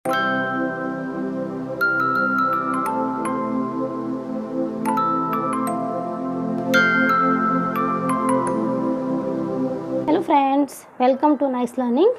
Hello friends, welcome to nice learning.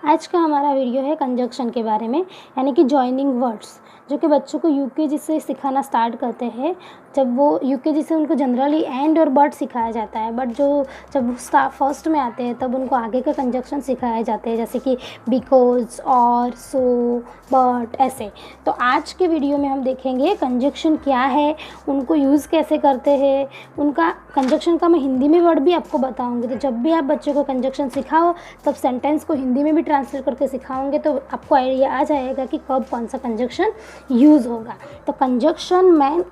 आज का हमारा वीडियो है कंजक्शन के बारे में, यानी कि जॉइनिंग वर्ड्स, जो कि बच्चों को यूकेजी से सिखाना स्टार्ट करते हैं। जब वो यूकेजी से उनको जनरली एंड और बट सिखाया जाता है, बट जब वो फर्स्ट में आते हैं तब उनको आगे का कंजक्शन सिखाए जाते हैं, जैसे कि बिकॉज, और, सो, बट, ऐसे। तो आज के वीडियो में हम देखेंगे कंजक्शन क्या है, उनको यूज़ कैसे करते हैं, उनका कंजक्शन का मैं हिंदी में वर्ड भी आपको बताऊंगी। तो जब भी आप बच्चों को कंजक्शन सिखाओ तब सेंटेंस को हिंदी में भी ट्रांसलेट करके सिखाओगे, तो आपको आइडिया आ जाएगा कि कब कौन सा कंजक्शन यूज़ होगा। तो कंजक्शन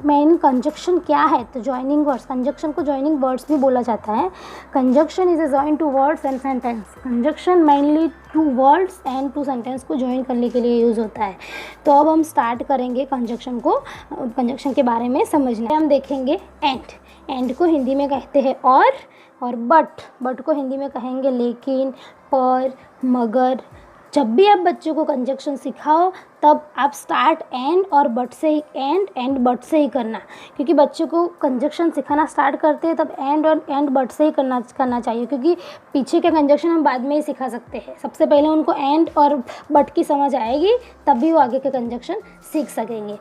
मेन कंजक्शन क्या है? तो जॉइनिंग वर्ड्स, कंजक्शन को जॉइनिंग वर्ड्स भी बोला जाता है। Conjunction is a join two words and sentence. Conjunction mainly two words and two sentence को जॉइन करने के लिए यूज़ होता है। तो अब हम स्टार्ट करेंगे कंजक्शन के बारे में समझना। हम देखेंगे एंड को हिंदी में कहते हैं और बट को हिंदी में कहेंगे लेकिन, पर, मगर। जब भी आप बच्चों को कंजक्शन सिखाओ तब आप स्टार्ट एंड और बट से ही एंड बट से ही करना, क्योंकि बच्चों को कंजक्शन सिखाना स्टार्ट करते हैं तब एंड बट से ही करना चाहिए, क्योंकि पीछे के कंजक्शन हम बाद में ही सिखा सकते हैं। सबसे पहले उनको एंड और बट की समझ आएगी, तब भी वो आगे के कंजक्शन सीख सकेंगे।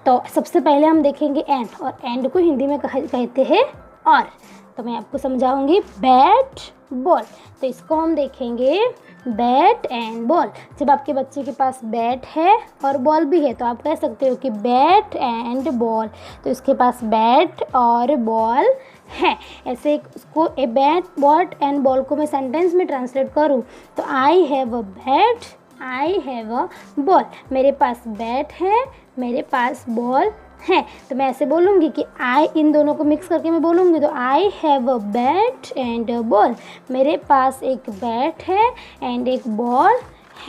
तो सबसे पहले हम देखेंगे एंड, और एंड को हिंदी में कहते हैं और। तो मैं आपको समझाऊंगी बैट बॉल। तो इसको हम देखेंगे बैट एंड बॉल। जब आपके बच्चे के पास बैट है और बॉल भी है तो आप कह सकते हो कि बैट एंड बॉल। तो इसके पास बैट और बॉल है। ऐसे उसको a bat bot and ball को मैं सेंटेंस में ट्रांसलेट करूँ तो I have a bat, I have a ball. मेरे पास बैट है, मेरे पास बॉल है। तो मैं ऐसे बोलूँगी कि आई, इन दोनों को मिक्स करके मैं बोलूँगी तो I have a bat and a ball. मेरे पास एक बैट है एंड एक बॉल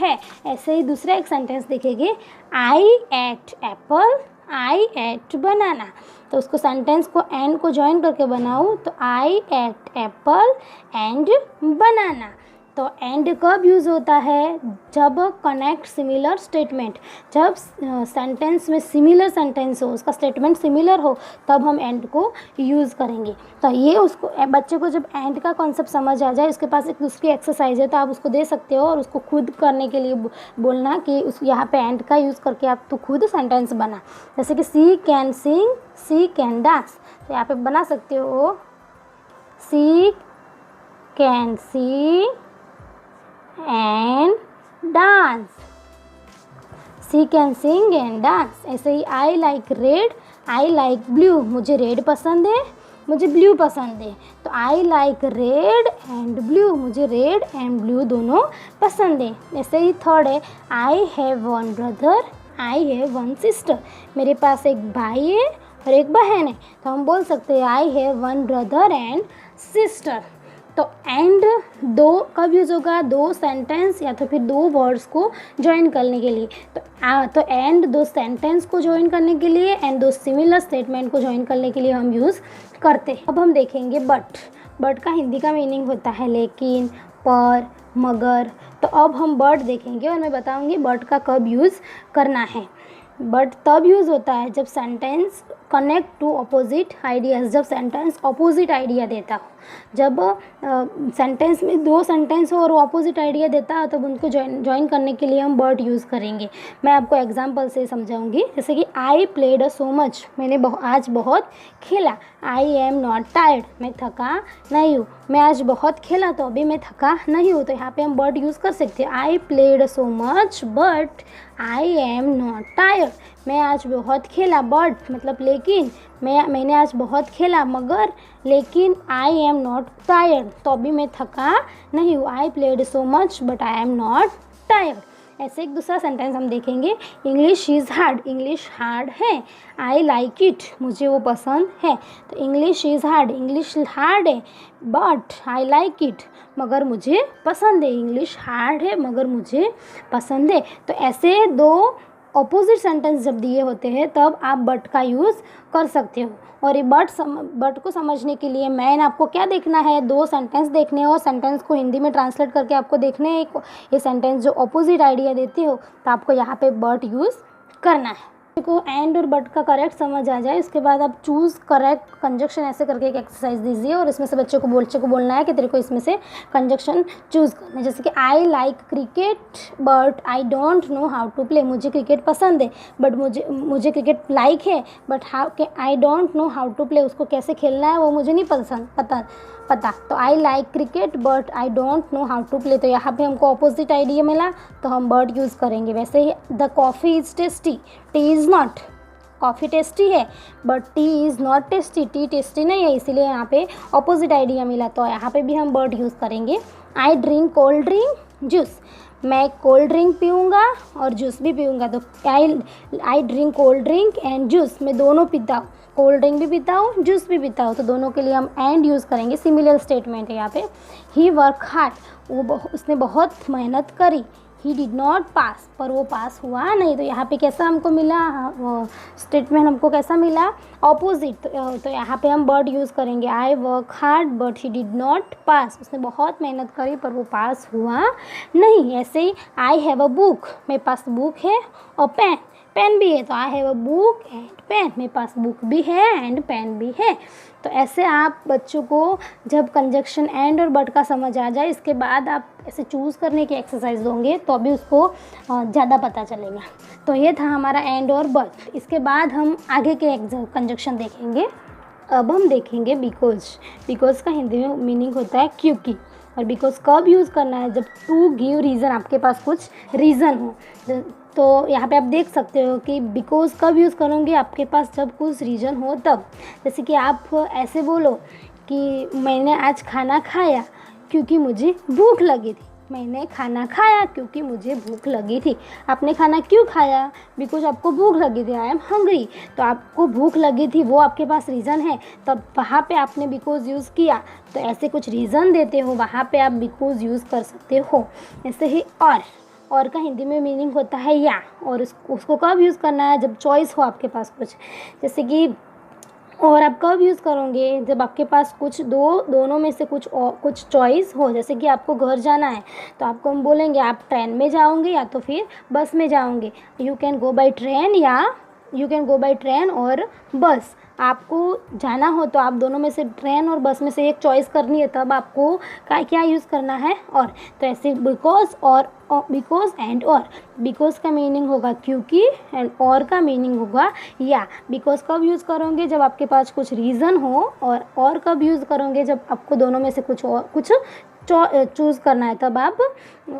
है। ऐसे ही दूसरा एक सेंटेंस देखेंगे, आई एट एप्पल, आई एट बनाना। तो उसको सेंटेंस को एंड को ज्वाइन करके बनाऊँ तो आई एट एप्पल एंड बनाना। तो एंड कब यूज़ होता है? जब कनेक्ट सिमिलर स्टेटमेंट, जब सेंटेंस में सिमिलर सेंटेंस हो, उसका स्टेटमेंट सिमिलर हो, तब हम एंड को यूज़ करेंगे। तो ये उसको बच्चे को जब एंड का कॉन्सेप्ट समझ आ जाए, उसके पास एक दूसरी एक्सरसाइज है तो आप उसको दे सकते हो और उसको खुद करने के लिए बोलना कि उस यहाँ पे एंड का यूज़ करके आप तो खुद सेंटेंस बना। जैसे कि she can sing, she can dance. तो यहाँ पे बना सकते हो she can sing and dance, she can sing and dance. ऐसे ही I like red, I like blue. मुझे रेड पसंद है, मुझे ब्लू पसंद है। तो I like red and blue, मुझे रेड एंड ब्लू दोनों पसंद है। ऐसे ही थर्ड है, I have one brother, I have one sister. मेरे पास एक भाई है और एक बहन है। तो हम बोल सकते हैं आई have one brother and sister. तो एंड दो कब यूज़ होगा? दो सेंटेंस या तो फिर दो वर्ड्स को ज्वाइन करने के लिए। तो एंड दो सेंटेंस को ज्वाइन करने के लिए एंड दो सिमिलर स्टेटमेंट को ज्वाइन करने के लिए हम यूज़ करते हैं। अब हम देखेंगे बट का हिंदी का मीनिंग होता है लेकिन, पर, मगर। तो अब हम बट देखेंगे और मैं बताऊंगी बट का कब यूज़ करना है। बट तब यूज़ होता है जब sentence connect two opposite ideas, जब सेंटेंस अपोजिट आइडिया देता हो। जब सेंटेंस में दो सेंटेंस हो और वो अपोजिट आइडिया देता है तब उनको ज्वाइन करने के लिए हम बट यूज़ करेंगे। मैं आपको एग्जांपल से समझाऊंगी। जैसे कि आई प्लेड सो मच, मैंने आज बहुत खेला। आई एम नॉट टायर्ड, मैं थका नहीं हूँ। मैं आज बहुत खेला तो अभी मैं थका नहीं हूँ। तो यहाँ पे हम बट यूज़ कर सकते हैं। I played so much but I am not tired. मैं आज बहुत खेला, बट मतलब लेकिन, मैंने आज बहुत खेला मगर, लेकिन आई एम नॉट टायर्ड, तो अभी मैं थका नहीं हूँ। I played so much but I am not tired. ऐसे एक दूसरा सेंटेंस हम देखेंगे, English is hard, English hard है। आई लाइक इट, मुझे वो पसंद है। तो English is hard, English hard है, बट आई लाइक इट, मगर मुझे पसंद है। इंग्लिश हार्ड है मगर मुझे पसंद है। तो ऐसे दो ऑपोजिट सेंटेंस जब दिए होते हैं तब आप बट का यूज़ कर सकते हो। और ये बट को समझने के लिए मेन आपको क्या देखना है, 2 सेंटेंस देखने हैं और सेंटेंस को हिंदी में ट्रांसलेट करके आपको देखने हैं ये सेंटेंस जो ऑपोजिट आइडिया देते हो, तो आपको यहाँ पे बट यूज़ करना है। को एंड और बट का करेक्ट समझ आ जाए, इसके बाद आप चूज़ करेक्ट कंजक्शन ऐसे करके एक एक्सरसाइज दीजिए और इसमें से बच्चे को बोलना है कि तेरे को इसमें से कंजक्शन चूज़ करना है। जैसे कि I like cricket but I don't know how to play. मुझे क्रिकेट पसंद है बट मुझे क्रिकेट लाइक है but I don't know how to play. उसको कैसे खेलना है वो मुझे नहीं पता। तो I like cricket but I don't know how to play, तो यहाँ पे हमको अपोजिट आइडिया मिला तो हम बट यूज़ करेंगे। वैसे ही the coffee is tasty, tea is not. Coffee tasty है but tea is not tasty, tea tasty नहीं है, इसीलिए यहाँ पे अपोजिट आइडिया मिला, तो यहाँ पे भी हम बट यूज़ करेंगे। I drink cold drink juice, मैं कोल्ड ड्रिंक पीऊँगा और जूस भी पीऊँगा, तो I drink cold drink and juice, मैं दोनों पीता हूँ, कोल्ड ड्रिंक भी पीता हूँ जूस भी पीता हूँ, तो दोनों के लिए हम एंड यूज़ करेंगे। सिमिलर स्टेटमेंट है यहाँ पे। ही वर्क हार्ड, उसने बहुत मेहनत करी। ही डिड नॉट पास, पर वो पास हुआ नहीं, तो यहाँ पे कैसा हमको मिला, स्टेटमेंट हमको कैसा मिला, ऑपोजिट। तो यहाँ पे हम बट यूज़ करेंगे। I work hard but he did not pass, उसने बहुत मेहनत करी पर वो पास हुआ नहीं। ऐसे ही आई हैव अ बुक, मेरे पास बुक है और पेन भी है, तो I have a book and pen, मेरे पास बुक भी है एंड पेन भी है। तो ऐसे आप बच्चों को जब कंजक्शन एंड और बट का समझ आ जाए, इसके बाद आप ऐसे चूज़ करने की एक्सरसाइज दोगे तो अभी उसको ज़्यादा पता चलेगा। तो ये था हमारा एंड और बट। इसके बाद हम आगे के कंजक्शन देखेंगे। अब हम देखेंगे बिकॉज का हिंदी में मीनिंग होता है क्योंकि, और बिकॉज कब यूज़ करना है, जब टू गिव रीज़न, आपके पास कुछ रीज़न हो। तो यहाँ पे आप देख सकते हो कि बिकॉज कब यूज़ करोगे, आपके पास जब कुछ रीज़न हो तब। जैसे कि आप ऐसे बोलो कि मैंने आज खाना खाया क्योंकि मुझे भूख लगी थी। मैंने खाना खाया क्योंकि मुझे भूख लगी थी। आपने खाना क्यों खाया, बिकॉज आपको भूख लगी थी, आई एम हंग्री। तो आपको भूख लगी थी, वो आपके पास रीज़न है, तब वहाँ पे आपने बिकॉज यूज़ किया। तो ऐसे कुछ रीज़न देते हो, वहाँ पे आप बिकॉज यूज़ कर सकते हो। ऐसे ही और का हिंदी में मीनिंग होता है या, और उसको कब यूज़ करना है, जब चॉइस हो आपके पास कुछ। जैसे कि और आप कब यूज़ करोगे, जब आपके पास कुछ दोनों में से कुछ चॉइस हो। जैसे कि आपको घर जाना है तो आपको हम बोलेंगे आप ट्रेन में जाओगे या तो फिर बस में जाओगे। You can go by train या you can go by train और बस। आपको जाना हो तो आप दोनों में से ट्रेन और बस में से एक चॉइस करनी है, तब आपको क्या यूज़ करना है, और। तो ऐसे बिकॉज एंड और। बिकॉज का मीनिंग होगा क्योंकि एंड और का मीनिंग होगा या। बिकॉज कब यूज़ करोगे, जब आपके पास कुछ रीज़न हो, और कब यूज़ करोगे, जब आपको दोनों में से कुछ चूज़ करना है, तब आप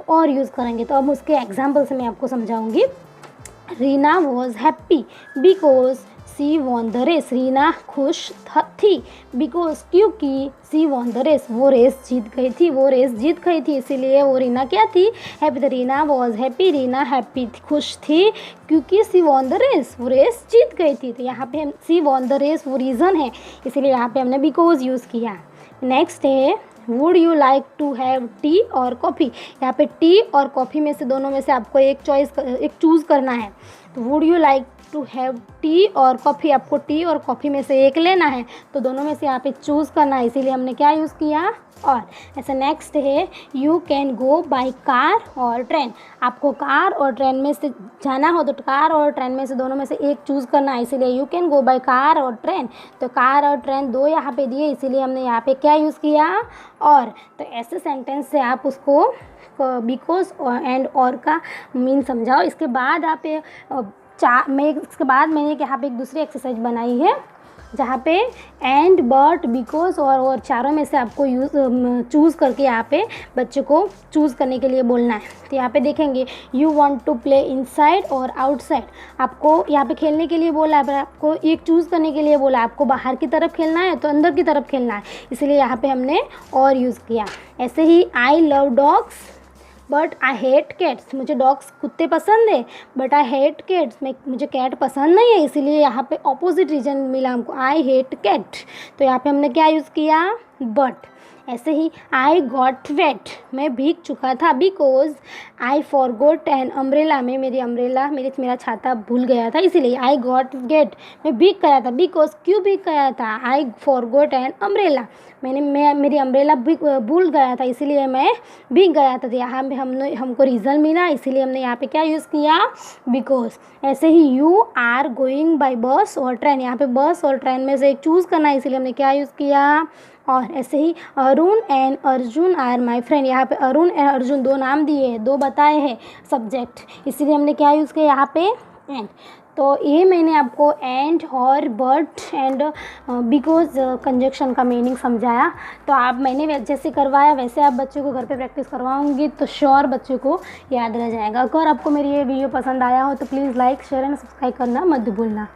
और यूज़ करेंगे। तो अब उसके एग्जाम्पल से मैं आपको समझाऊंगी। Reena was happy because she won the race. Reena खुश थी बिकॉज क्योंकि सी वॉन द रेस, वो रेस जीत गई थी, इसीलिए वो रीना क्या थी, happy. The Reena was happy, Reena happy खुश थी क्योंकि सी वॉन द रेस, वो रेस जीत गई थी। तो यहाँ पे हम सी वॉन द रेस वो रीज़न है, इसीलिए यहाँ पे हमने बिकॉज यूज़ किया। नेक्स्ट है would you like to have tea और कॉफ़ी। यहाँ पे टी और कॉफ़ी में से दोनों में से आपको एक चूज़ करना है। तो would you like to have tea और कॉफ़ी, आपको टी और कॉफ़ी में से एक लेना है, तो दोनों में से यहाँ पे चूज़ करना है, इसीलिए हमने क्या यूज़ किया, और। ऐसा नेक्स्ट है you can go by car और ट्रेन। आपको कार और ट्रेन में से जाना हो तो कार और ट्रेन में से दोनों में से एक चूज़ करना है, इसीलिए you can go by car और ट्रेन। तो कार और ट्रेन दो यहाँ पे दिए, इसीलिए हमने यहाँ पे क्या यूज़ किया, और। तो ऐसे सेंटेंस से आप उसको बिकॉज एंड और का मीन समझाओ। इसके बाद आप इसके बाद मैंने यहाँ पे एक दूसरी एक्सरसाइज बनाई है, जहाँ पे एंड बट बिकॉज और चारों में से आपको चूज़ करके यहाँ पे बच्चे को चूज़ करने के लिए बोलना है। तो यहाँ पे देखेंगे you want to play inside और आउटसाइड। आपको यहाँ पे खेलने के लिए बोला है, पर आपको एक चूज़ करने के लिए बोला है, आपको बाहर की तरफ खेलना है तो अंदर की तरफ खेलना है, इसलिए यहाँ पे हमने और यूज़ किया। ऐसे ही I love dogs but I hate cats. मुझे डॉग्स कुत्ते पसंद है बट आई हेट कैट्स, मुझे कैट पसंद नहीं है, इसीलिए यहाँ पे ऑपोजिट रीजन मिला हमको, आई हेट कैट। तो यहाँ पे हमने क्या यूज़ किया, बट। ऐसे ही आई गॉट वेट, मैं भीग चुका था, because I forgot an umbrella, मैं मेरा छाता भूल गया था, इसीलिए आई गॉट गेट, मैं भीग गया था, बिकॉज क्यों भीग गया था, आई फॉरगॉट एन अम्ब्रेला, मैं मेरी अम्ब्रेला भूल गया था, इसीलिए मैं भीग गया था। तो यहाँ पे हमको रीज़न मिला, इसीलिए हमने यहाँ पे क्या यूज़ किया, बिकॉज। ऐसे ही यू आर गोइंग बाय बस और ट्रेन, यहाँ पे बस और ट्रेन में से एक चूज़ करना है, इसीलिए हमने क्या यूज़ किया, और। ऐसे ही Arun and Arjun are my friend, यहाँ पे अरुण एंड अर्जुन दो नाम दिए हैं, दो बताए हैं सब्जेक्ट, इसीलिए हमने क्या यूज़ किया यहाँ पे, एंड। तो ये मैंने आपको एंड और बट एंड बिकॉज कंजक्शन का मीनिंग समझाया। तो आप मैंने जैसे करवाया वैसे आप बच्चों को घर पे प्रैक्टिस करवाऊंगी तो श्योर बच्चों को याद रह जाएगा। अगर आपको मेरी ये वीडियो पसंद आया हो तो please like share and subscribe करना मत भूलना।